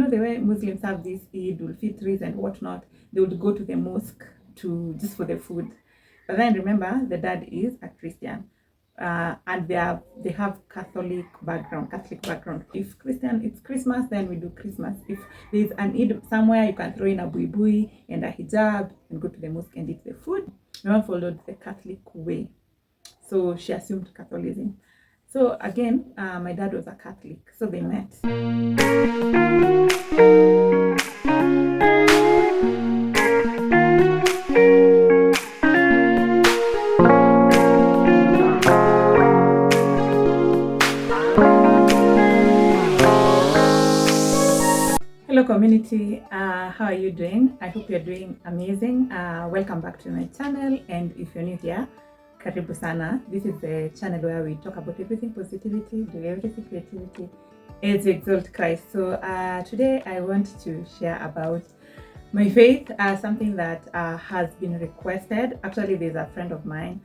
the way Muslims have these Eid ul-Fitris and whatnot, they would go to the mosque to just for the food. But then remember, the dad is a Christian. And they have Catholic background. If Christian, it's Christmas, then we do Christmas. If there's an Eid somewhere, you can throw in a buibui and a hijab and go to the mosque and eat the food. My mom followed the Catholic way, so she assumed Catholicism. So again, my dad was a Catholic, so they met. Hello community, how are you doing? I hope you're doing amazing. Welcome back to my channel, and if you're new here, karibu sana. This is the channel where we talk about everything positivity, do everything creativity as we exalt Christ. So today I want to share about my faith, something that has been requested. Actually, there's a friend of mine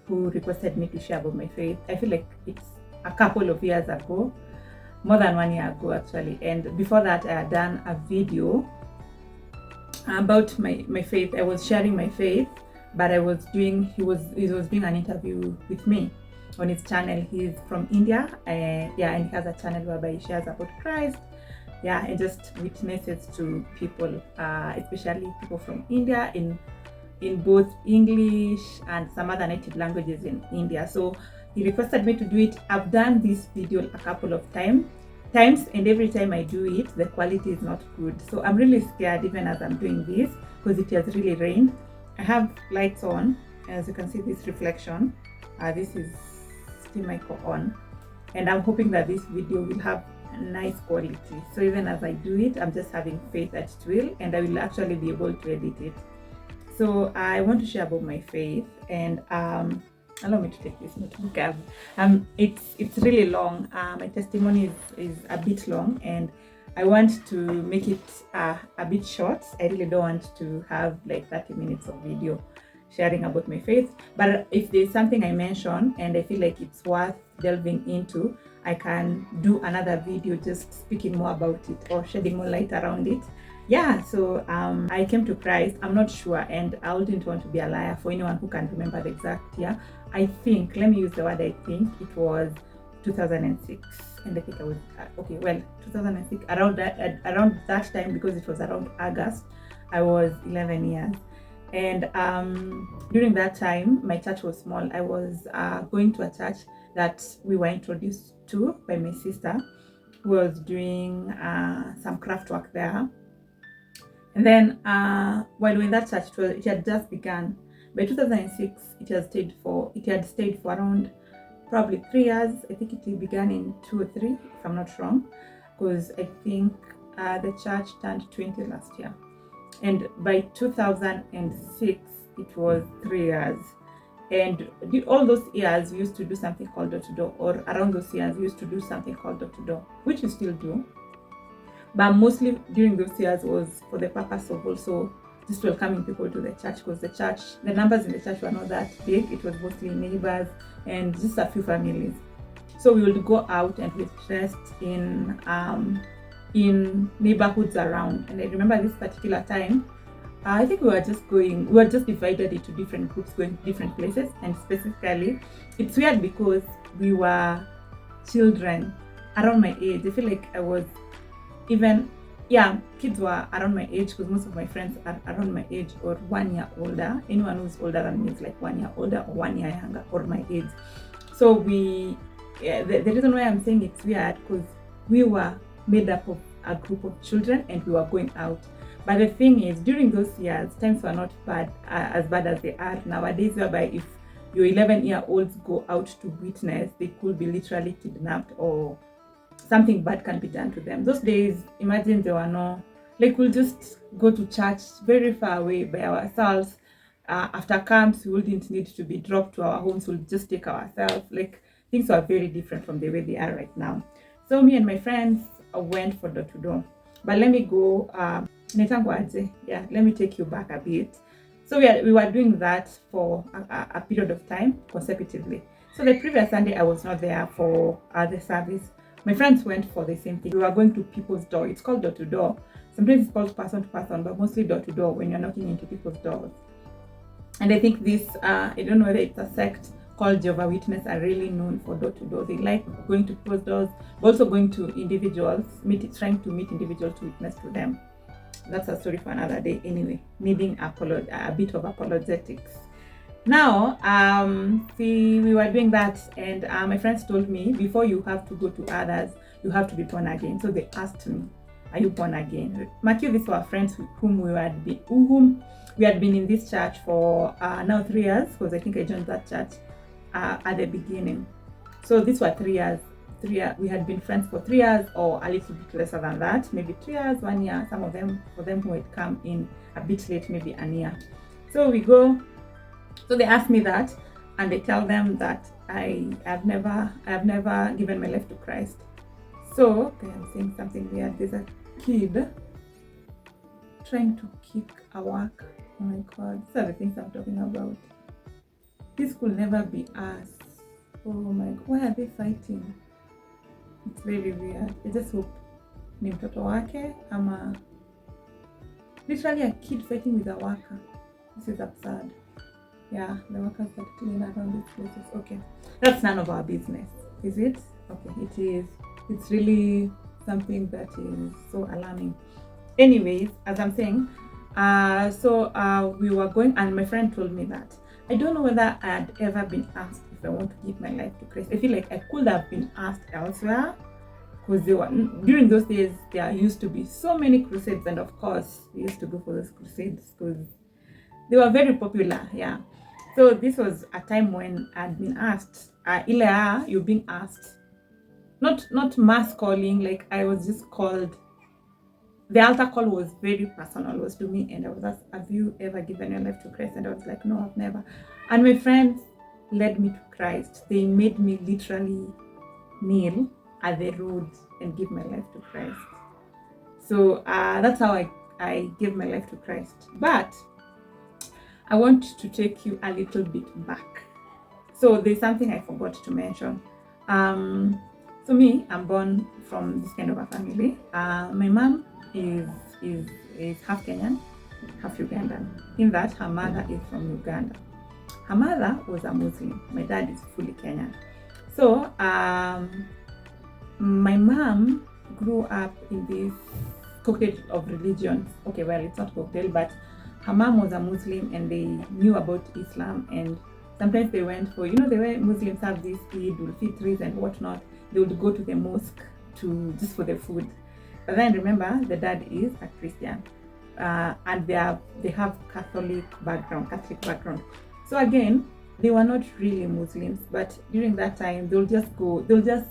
who requested me to share about my faith. I feel like it's a couple of years ago, more than 1 year ago actually, and before that I had done a video about my faith. I was sharing my faith, but he was doing an interview with me on his channel. He's from India, and he has a channel whereby he shares about Christ, and just witnesses to people, especially people from India, in both English and some other native languages in India. So he requested me to do it. I've done this video a couple of times, and every time I do it, the quality is not good. So I'm really scared even as I'm doing this, because it has really rained. I have lights on, as you can see this reflection. This is still my on, and I'm hoping that this video will have nice quality. So even as I do it, I'm just having faith that it will, and I will actually be able to edit it. So I want to share about my faith, and allow me to take this notebook. It's really long. My testimony is a bit long, and I want to make it a bit short. I really don't want to have like 30 minutes of video sharing about my faith. But if there's something I mention and I feel like it's worth delving into, I can do another video just speaking more about it or shedding more light around it. So I came to Christ. I'm not sure, and I wouldn't want to be a liar for anyone who can remember the exact year. I think, let me use the word I think, it was 2006, and I think I was 2006, around that time, because it was around August. I was 11 years, and during that time my church was small. I was going to a church that we were introduced to by my sister, who was doing some craft work there. And then while we were in that church, it had just begun. By 2006, it had stayed for around probably 3 years. I think it began in 2 or 3, if I'm not wrong, because I think the church turned 20 last year. And by 2006, it was 3 years. And all those years, we used to do something called door-to-door, or around those years, we used to do something called door-to-door, which we still do. But mostly during those years was for the purpose of also just welcoming people to the church, because the numbers in the church were not that big. It was mostly neighbors and just a few families. So we would go out and we dressed in neighborhoods around. And I remember this particular time, I think we were just divided into different groups going to different places. And specifically, it's weird because we were children around my age. I feel like I was kids were around my age, because most of my friends are around my age or 1 year older. Anyone who's older than me is like 1 year older or 1 year younger, or my age. So the reason why I'm saying it's weird, because we were made up of a group of children and we were going out. But the thing is, during those years, times were not as bad as they are nowadays, whereby if your 11-year-olds go out to witness, they could be literally kidnapped, or something bad can be done to them. Those days, imagine there were no, like, we'll just go to church very far away by ourselves. After camps, we wouldn't need to be dropped to our homes. We'll just take ourselves. Like, things were very different from the way they are right now. So me and my friends went for door-to-door. But let me go, let me take you back a bit. So we were doing that for a period of time consecutively. So the previous Sunday, I was not there for the service. My friends went for the same thing. We were going to people's door. It's called door to door. Sometimes it's called person to person, but mostly door to door when you're knocking into people's doors. And I think this, I don't know whether it's a sect called Jehovah's Witness, are really known for door to door. They like going to people's doors, but also going to individuals, trying to meet individuals to witness to them. That's a story for another day anyway, needing a bit of apologetics. Now, we were doing that, and my friends told me, before you have to go to others, you have to be born again. So they asked me, are you born again? Matthew, these were friends with whom we had been in this church for now 3 years, because I think I joined that church at the beginning. So these were 3 years. We had been friends for 3 years, or a little bit lesser than that, maybe 2 years, 1 year. Some of them, for them who had come in a bit late, maybe a year. So we go. So they ask me that, and they tell them that I have never given my life to Christ. So okay, I'm saying something weird. There's a kid trying to kick a work. Oh my God, these are the things I'm talking about. This could never be us. Oh my God, why are they fighting? It's very weird. I just hope ni mtoto wake ama literally a kid fighting with a worker. This is absurd. Yeah, the workers that clean around these places. Okay, that's none of our business, is it? Okay, it is. It's really something that is so alarming. Anyways, as I'm saying, we were going, and my friend told me that I don't know whether I had ever been asked if I want to give my life to Christ. I feel like I could have been asked elsewhere, because during those days there used to be so many crusades, and of course we used to go for those crusades because they were very popular. Yeah. So this was a time when I'd been asked, you're being asked, not mass calling, like I was just called. The altar call was very personal, was to me, and I was asked, have you ever given your life to Christ? And I was like, no, I've never. And my friends led me to Christ. They made me literally kneel at the road and give my life to Christ. So that's how I gave my life to Christ. But I want to take you a little bit back. So there's something I forgot to mention. So me, I'm born from this kind of a family. My mom is half Kenyan, half Ugandan. In that, her mother is from Uganda. Her mother was a Muslim. My dad is fully Kenyan. So my mom grew up in this cocktail of religions. Okay, well, it's not cocktail, but her mom was a Muslim, and they knew about Islam, and sometimes they went for, the way Muslims have this Eid ul-Fitr and whatnot, they would go to the mosque just for the food. But then remember, the dad is a Christian, and they have Catholic background. So again, they were not really Muslims, but during that time, they'll just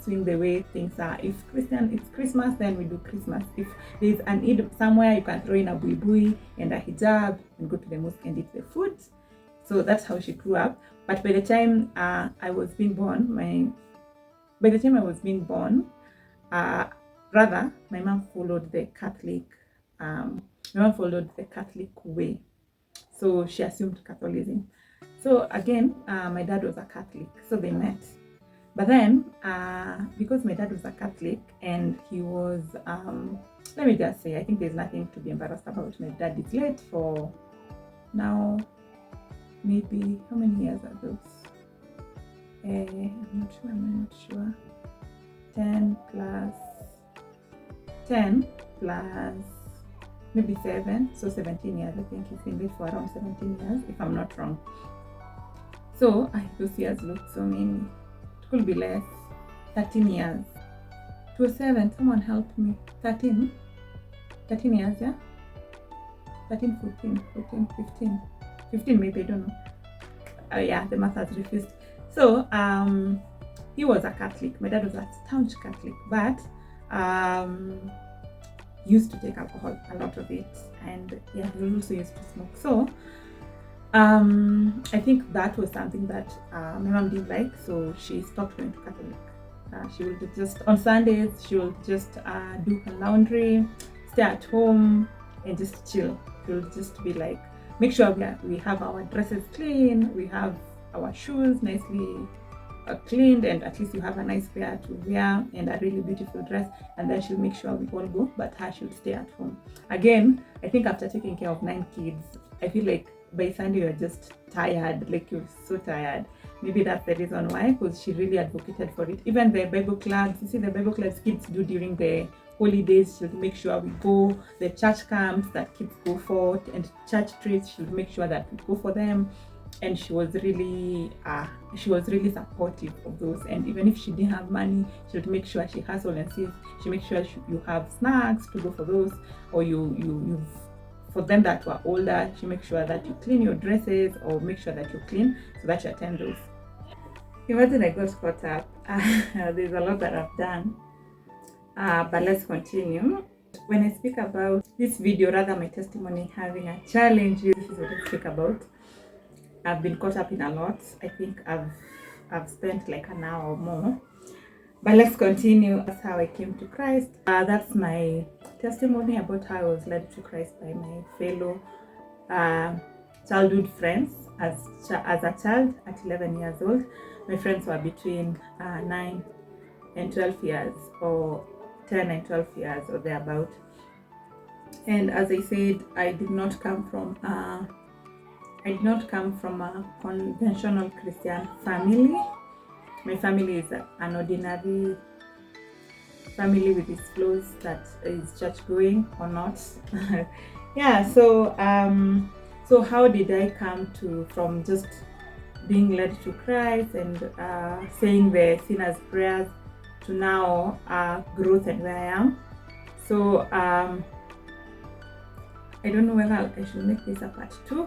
swing the way things are. If it's Christmas, then we do Christmas. If there's an Eid somewhere, you can throw in a buibui and a hijab and go to the mosque and eat the food. So that's how she grew up. But by the time I was being born, my mom followed the Catholic. Way, so she assumed Catholicism. So again, my dad was a Catholic, so they met. But then, because my dad was a Catholic and he was, let me just say, I think there's nothing to be embarrassed about. My dad is late for now, maybe, how many years are those? I'm not sure. 10 plus maybe 7, so 17 years. I think he's been late for around 17 years, if I'm not wrong. So those years look so many. It could be less. 13 years. 7, someone help me. 13 years, yeah? 13, 14, 15 maybe, I don't know. Yeah, the math has refused. So he was a Catholic. My dad was a staunch Catholic, but used to take alcohol, a lot of it, and yeah, he also used to smoke. So I think that was something that my mom didn't like, so she stopped going to Catholic. She would just, on Sundays, she would just do her laundry, stay at home, and just chill. She would just be like, make sure we have our dresses clean, we have our shoes nicely cleaned, and at least you have a nice pair to wear and a really beautiful dress, and then she'll make sure we all go, but her should stay at home. Again, I think after taking care of 9 kids, I feel like by Sunday you're just tired, like you're so tired. Maybe that's the reason why, because she really advocated for it. Even the Bible clubs, you see the Bible clubs kids do during the holidays, she'll make sure we go. The church camps that kids go for and church trips, she'll make sure that we go for them. And she was really supportive of those. And even if she didn't have money, she would make sure she hustled and see, she makes sure you have snacks to go for those, or you for them that were older, she makes sure that you clean your dresses, or make sure that you clean so that you attend those. Imagine I got caught up. There's a lot that I've done, but let's continue. When I speak about this video, rather my testimony, having a challenge, this is what I speak about. I've been caught up in a lot. I think I've spent like an hour or more. But let's continue. That's how I came to Christ. That's my testimony about how I was led to Christ by my fellow childhood friends. As a child at 11 years old, my friends were between 9 and 12 years, or 10 and 12 years, or thereabout. And as I said, I did not come from a conventional Christian family. My family is an ordinary family with its flaws, that is church going or not. Yeah, so how did I come from just being led to Christ and saying the sinner's prayers to now growth and where I am? So I don't know whether I should make this a part 2.